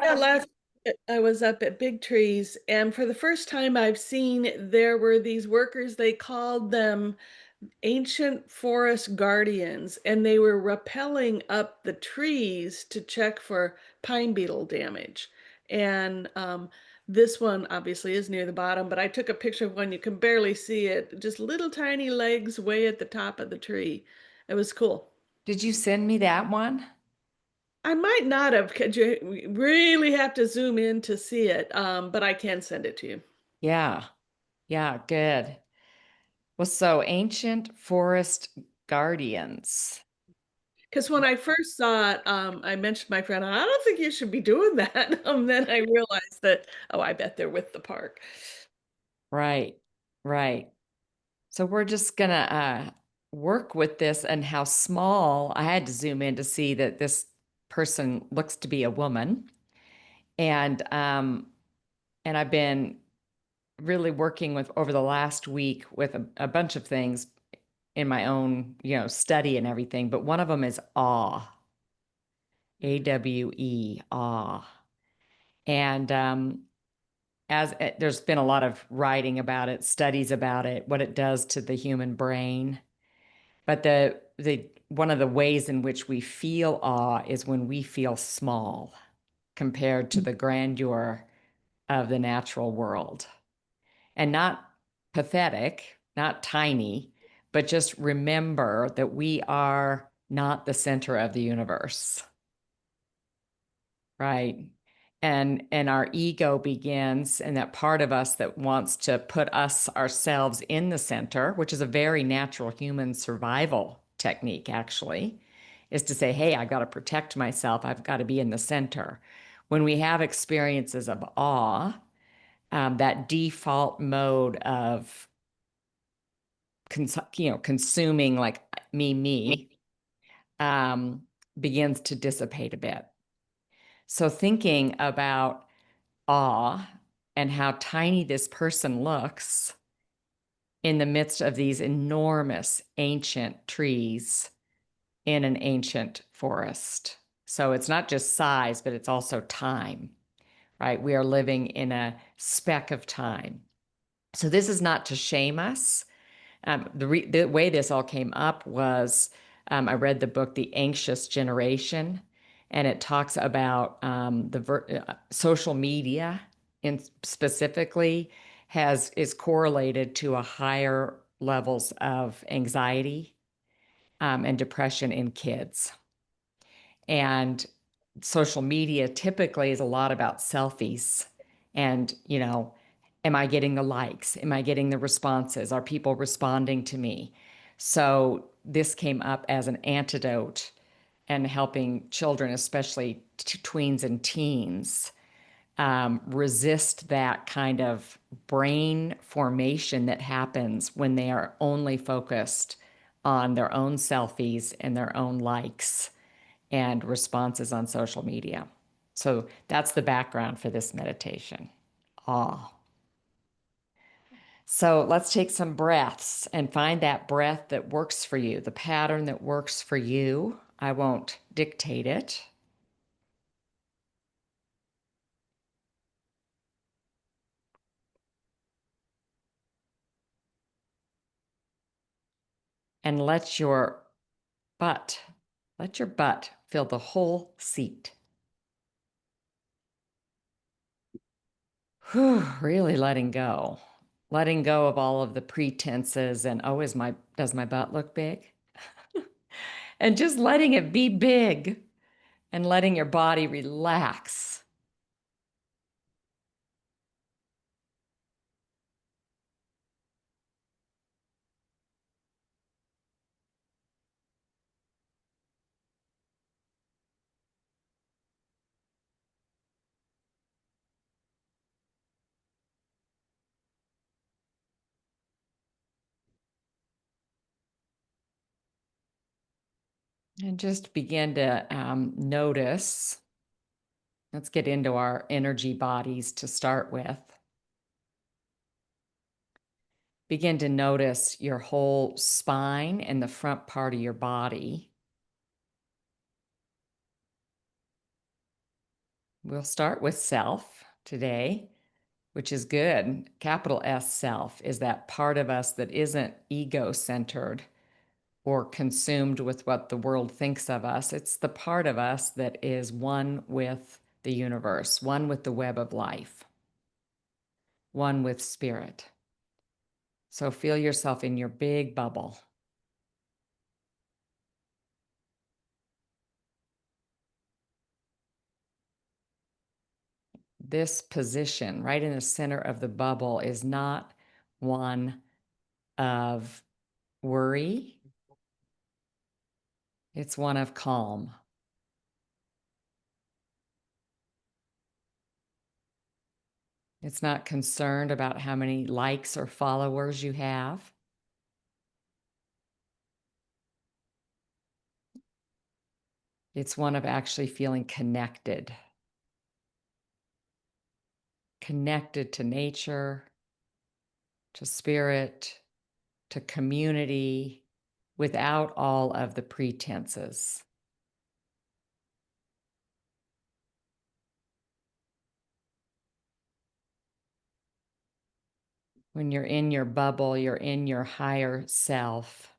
Yeah, last I was up at Big Trees, and for the first time I've seen there were these workers, they called them ancient forest guardians, and they were rappelling up the trees to check for pine beetle damage. And this one obviously is near the bottom, but I took a picture of one. You can barely see it, just little tiny legs way at the top of the tree. It was cool. Did you send me that one? I might not have, because you really have to zoom in to see it, but I can send it to you. Yeah. Yeah, good. Well, so ancient forest guardians. Because when I first saw it, I mentioned my friend, I don't think you should be doing that. Then I realized that, oh, I bet they're with the park. Right. Right. So we're just gonna work with this and how small. I had to zoom in to see that this person looks to be a woman. And and I've been really working with over the last week with a bunch of things in my own, study and everything, but one of them is awe, AWE, awe. And as there's been a lot of writing about it, studies about it, what it does to the human brain. But the one of the ways in which we feel awe is when we feel small compared to the grandeur of the natural world. And not pathetic, not tiny, but just remember that we are not the center of the universe, right? And our ego begins, and that part of us that wants to put us ourselves in the center, which is a very natural human survival technique, actually, is to say, hey, I've got to protect myself. I've got to be in the center. When we have experiences of awe, that default mode of consuming like me, um, begins to dissipate a bit. So thinking about awe and how tiny this person looks in the midst of these enormous ancient trees in an ancient forest. So it's not just size, but it's also time, right? We are living in a speck of time. So this is not to shame us. The way this all came up was I read the book The Anxious Generation, and it talks about social media, in specifically has is correlated to a higher levels of anxiety and depression in kids. And social media typically is a lot about selfies and, am I getting the likes? Am I getting the responses? Are people responding to me? So this came up as an antidote and helping children, especially tweens and teens, resist that kind of brain formation that happens when they are only focused on their own selfies and their own likes and responses on social media. So that's the background for this meditation. Awe. So let's take some breaths and find that breath that works for you, the pattern that works for you. I won't dictate it. And butt, let your butt fill the whole seat. Whew, really letting go. Letting go of all of the pretenses and, oh, does my butt look big? And just letting it be big and letting your body relax. And just begin to notice. Let's get into our energy bodies to start with. Begin to notice your whole spine and the front part of your body. We'll start with self today, which is good. Capital S self is that part of us that isn't ego centered or consumed with what the world thinks of us. It's the part of us that is one with the universe, one with the web of life, one with spirit. So feel yourself in your big bubble. This position right in the center of the bubble is not one of worry. It's one of calm. It's not concerned about how many likes or followers you have. It's one of actually feeling connected. Connected to nature, to spirit, to community, without all of the pretenses. When you're in your bubble, you're in your higher self.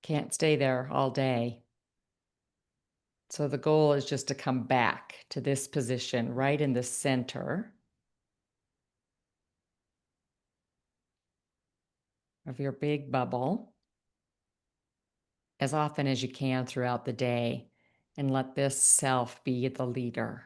Can't stay there all day. So the goal is just to come back to this position right in the center of your big bubble as often as you can throughout the day, and let this self be the leader.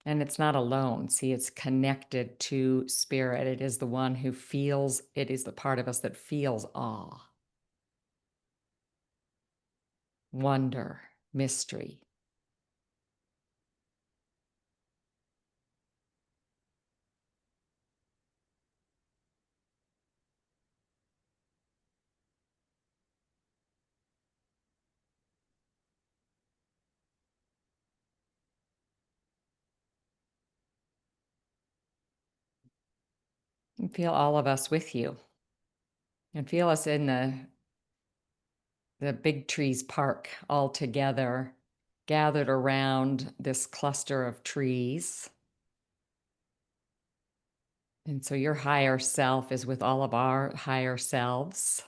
And it's not alone. See, it's connected to spirit. It is the one who feels, it is the part of us that feels awe, wonder, mystery. And feel all of us with you. And feel us in the Big Trees Park all together, gathered around this cluster of trees. And so your higher self is with all of our higher selves.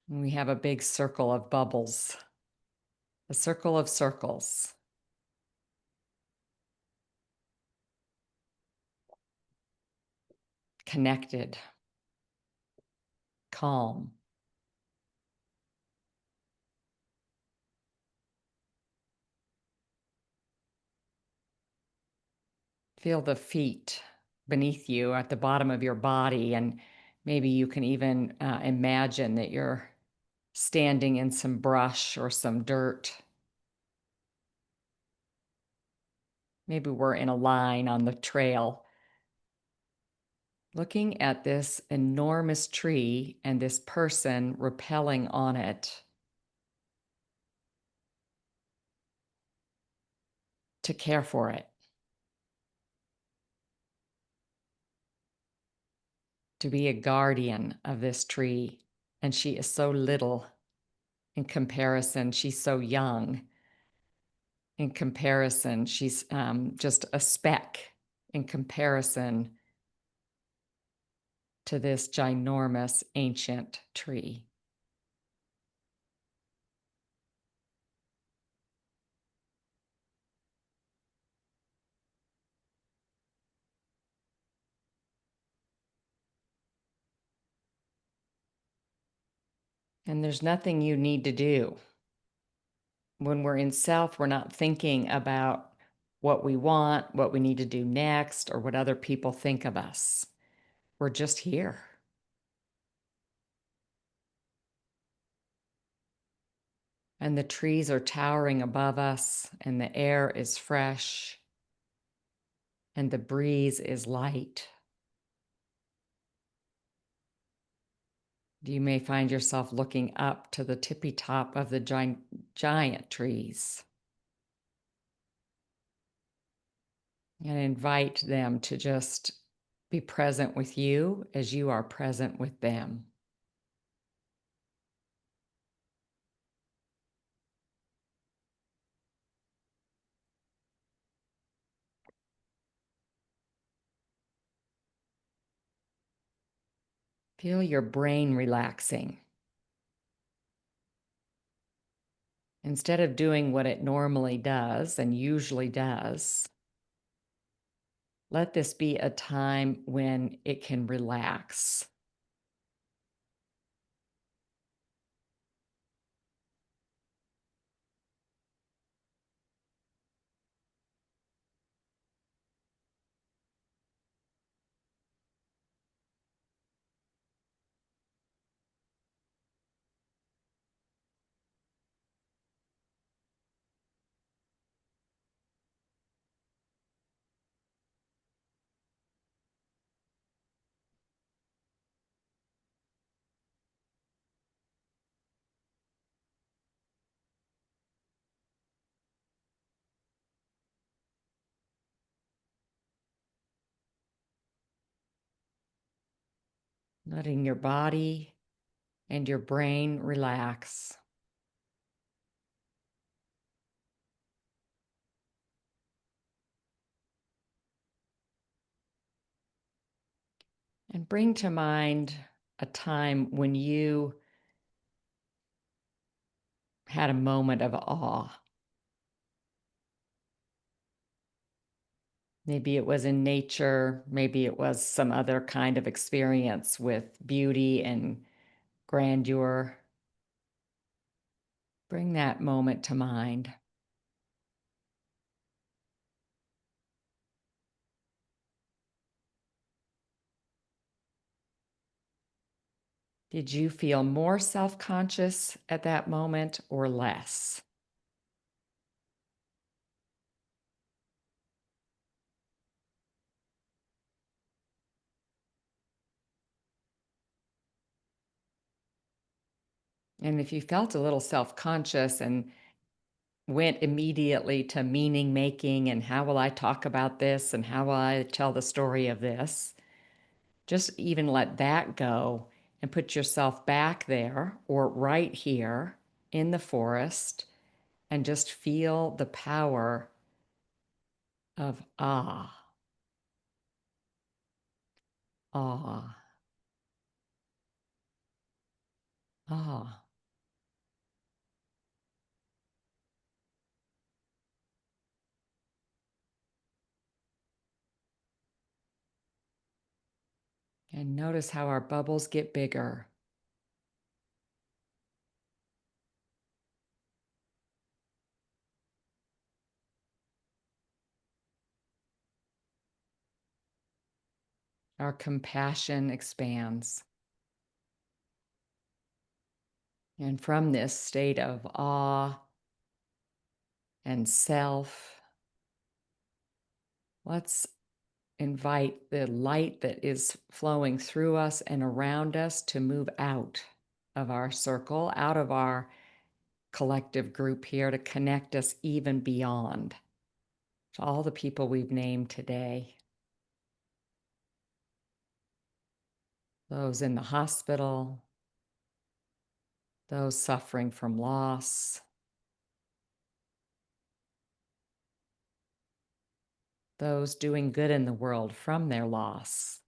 And we have a big circle of bubbles, a circle of circles. Connected, calm. Feel the feet beneath you at the bottom of your body, and maybe you can even imagine that you're standing in some brush or some dirt. Maybe we're in a line on the trail, looking at this enormous tree and this person rappelling on it to care for it, to be a guardian of this tree. And she is so little in comparison. She's so young in comparison. She's just a speck in comparison to this ginormous ancient tree. And there's nothing you need to do. When we're in self, we're not thinking about what we want, what we need to do next, or what other people think of us. We're just here. And the trees are towering above us, and the air is fresh, and the breeze is light. You may find yourself looking up to the tippy top of the giant trees. and invite them to just be present with you as you are present with them. Feel your brain relaxing. Instead of doing what it normally does and usually does, let this be a time when it can relax. Letting your body and your brain relax. And bring to mind a time when you had a moment of awe. Maybe it was in nature, maybe it was some other kind of experience with beauty and grandeur. Bring that moment to mind. Did you feel more self conscious at that moment or less? And if you felt a little self conscious and went immediately to meaning making and how will I talk about this and how will I tell the story of this, just even let that go and put yourself back there or right here in the forest and just feel the power of awe, awe. And notice how our bubbles get bigger. Our compassion expands. And from this state of awe and self, let's invite the light that is flowing through us and around us to move out of our circle, out of our collective group here to connect us even beyond to all the people we've named today. Those in the hospital, those suffering from loss, those doing good in the world from their loss.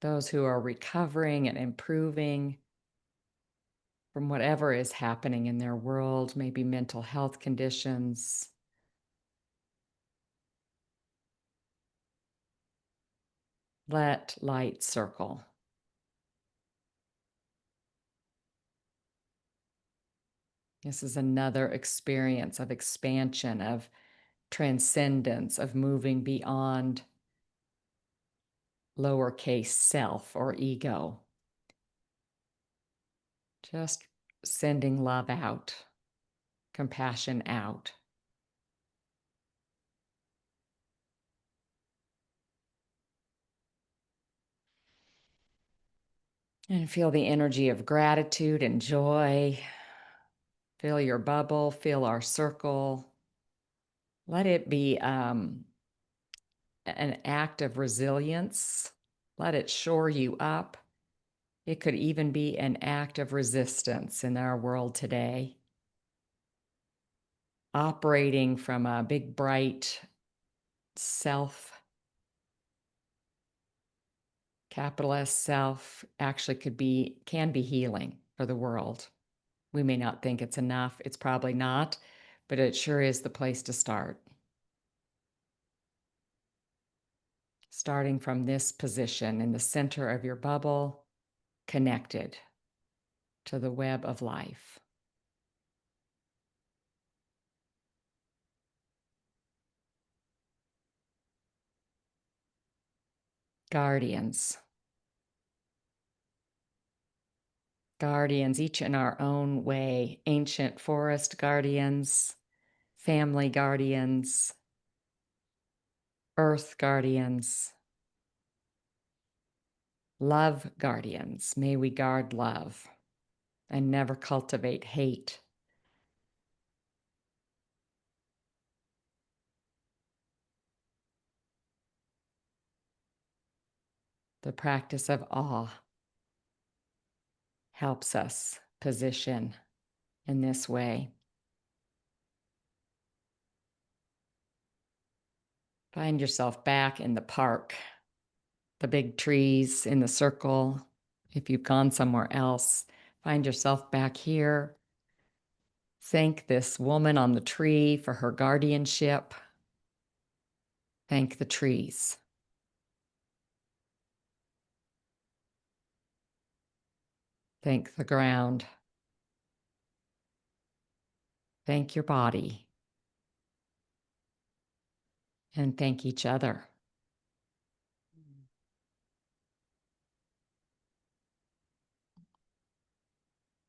Those who are recovering and improving from whatever is happening in their world, maybe mental health conditions. Let light circle. This is another experience of expansion, of transcendence, of moving beyond lowercase self or ego. Just sending love out, compassion out. And feel the energy of gratitude and joy. Feel your bubble, feel our circle. Let it be an act of resilience. Let it shore you up. It could even be an act of resistance in our world today. Operating from a big, bright self, capital S self, actually can be healing for the world. We may not think it's enough. It's probably not, but it sure is the place to start. Starting from this position in the center of your bubble, connected to the web of life. Guardians. Guardians, each in our own way. Ancient forest guardians, family guardians, earth guardians, love guardians. May we guard love and never cultivate hate. The practice of awe helps us position in this way. Find yourself back in the park, the big trees in the circle. If you've gone somewhere else, find yourself back here. Thank this woman on the tree for her guardianship. Thank the trees. Thank the ground. Thank your body. And thank each other.